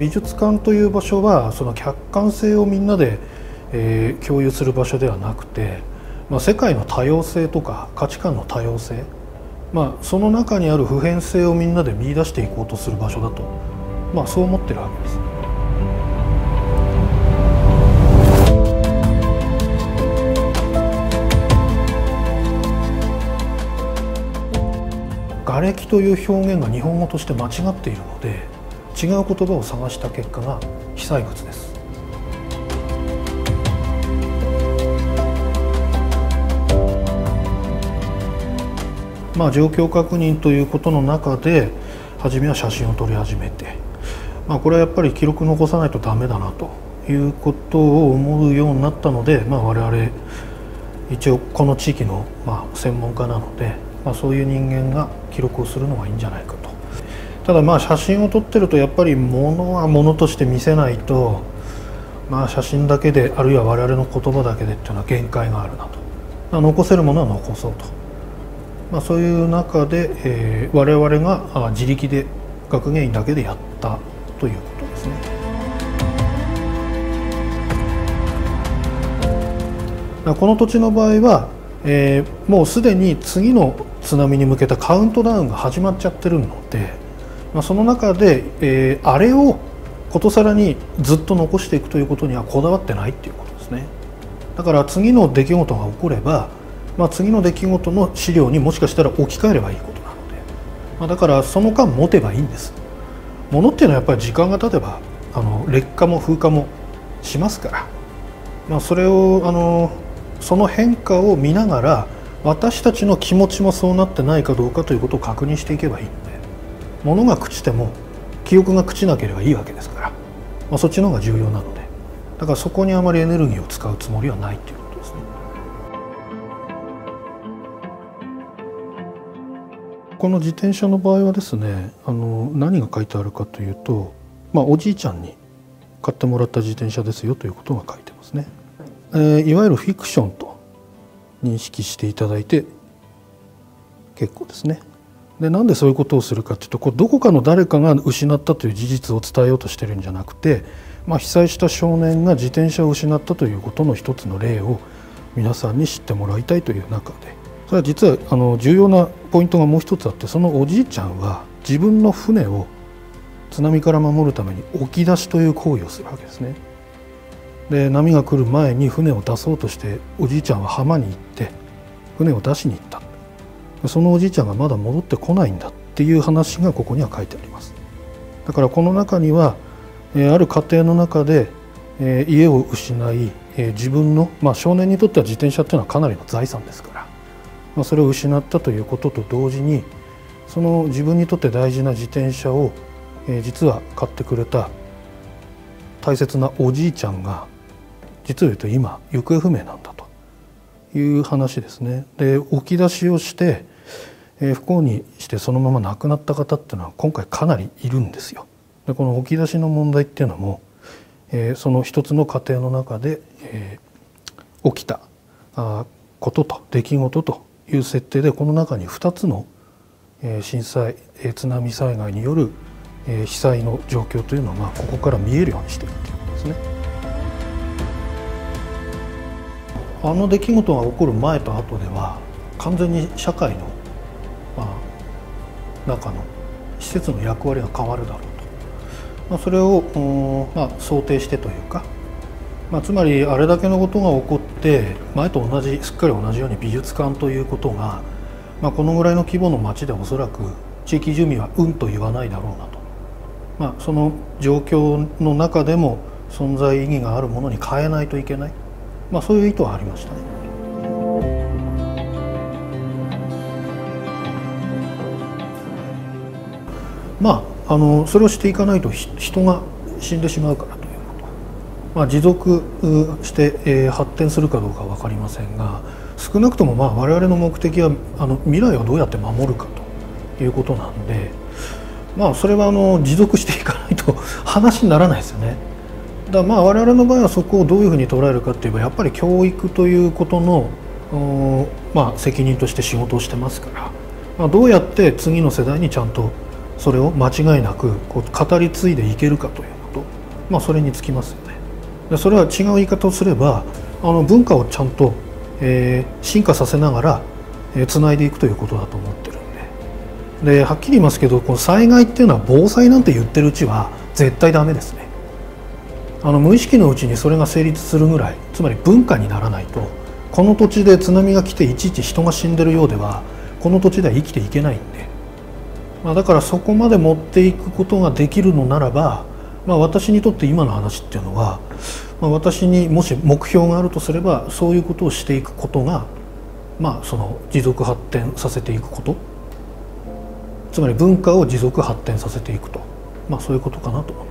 美術館という場所はその客観性をみんなで、共有する場所ではなくて、世界の多様性とか価値観の多様性、その中にある普遍性をみんなで見出していこうとする場所だと、そう思ってるわけです。瓦礫という表現が日本語として間違っているので、違う言葉を探した結果が被災物です。状況確認ということの中で初めは写真を撮り始めて、これはやっぱり記録残さないとダメだなということを思うようになったので、我々一応この地域の専門家なので、そういう人間が記録をするのがいいんじゃないかと。ただ写真を撮ってるとやっぱり物は物として見せないと、写真だけであるいは我々の言葉だけでっていうのは限界があるなと。残せるものは残そうと。そういう中で、我々が自力で学芸員だけでやったということですね。この土地の場合は、もうすでに次の津波に向けたカウントダウンが始まっちゃってるので、その中で、あれをことさらにずっと残していくということにはこだわってないっていうことですね。だから次の出来事が起これば、次の出来事の資料にもしかしたら置き換えればいいことなので、だからその間持てばいいんです。物っていうのはやっぱり時間が経てば劣化も風化もしますから、それをその変化を見ながら私たちの気持ちもそうなってないかどうかということを確認していけばいいので、物が朽ちても記憶が朽ちなければいいわけですから、そっちの方が重要なので、だからそこにあまりエネルギーを使うつもりはないということですね。この自転車の場合はですね、何が書いてあるかというと、おじいちゃんに買ってもらった自転車ですよということが書いてますね。いわゆるフィクションと認識していただいて結構ですね。で、なんでそういうことをするかというと、どこかの誰かが失ったという事実を伝えようとしてるんじゃなくて、被災した少年が自転車を失ったということの一つの例を皆さんに知ってもらいたいという中で、それは実は重要なポイントがもう一つあって、そのおじいちゃんは自分の船を津波から守るために沖出しという行為をするわけですね。で、波が来る前に船を出そうとしておじいちゃんは浜に行って船を出しに行った。そのおじいちゃんがまだ戻ってこないんだっていう話がここには書いてあります。だからこの中にはある家庭の中で家を失い、自分の少年にとっては自転車っていうのはかなりの財産ですから、それを失ったということと同時に、その自分にとって大事な自転車を実は買ってくれた大切なおじいちゃんが実を言うと今行方不明なんだという話ですね。で、置き出しをして不幸にしてそのまま亡くなった方っていうのは今回かなりいるんですよ。で、この置き出しの問題っていうのも、その一つの家庭の中で、起きたことと出来事という設定で、この中に2つの震災津波災害による被災の状況というのがここから見えるようにしているということですね。あの出来事が起こる前と後では完全に社会の、中の施設の役割が変わるだろうと、それを、想定してというか、つまりあれだけのことが起こって前とすっかり同じように美術館ということが、このぐらいの規模の町でおそらく地域住民はうんと言わないだろうなと、その状況の中でも存在意義があるものに変えないといけない、そういう意図はありましたね。それをしていかないと人が死んでしまうからということ、持続して、発展するかどうかは分かりませんが、少なくとも我々の目的は未来をどうやって守るかということなんで、それは持続していかないと話にならないですよね。だから我々の場合はそこをどういうふうに捉えるかっていえば、やっぱり教育ということの責任として仕事をしてますから、どうやって次の世代にちゃんとそれを間違いなく語り継いでいけるかというこそれにつきますよね。でそれは違う言い方をすれば文化をちゃんと、進化させながらつないでいくということだと思ってるんで、はっきり言いますけど、この災害っていうのは防災なんて言ってるうちは絶対ダメですね。無意識のうちにそれが成立するぐらい、つまり文化にならないと、この土地で津波が来ていちいち人が死んでるようではこの土地では生きていけないんで、だからそこまで持っていくことができるのならば、私にとって今の話っていうのは、私にもし目標があるとすれば、そういうことをしていくことが、その持続発展させていくこと、つまり文化を持続発展させていくと、そういうことかなと思います。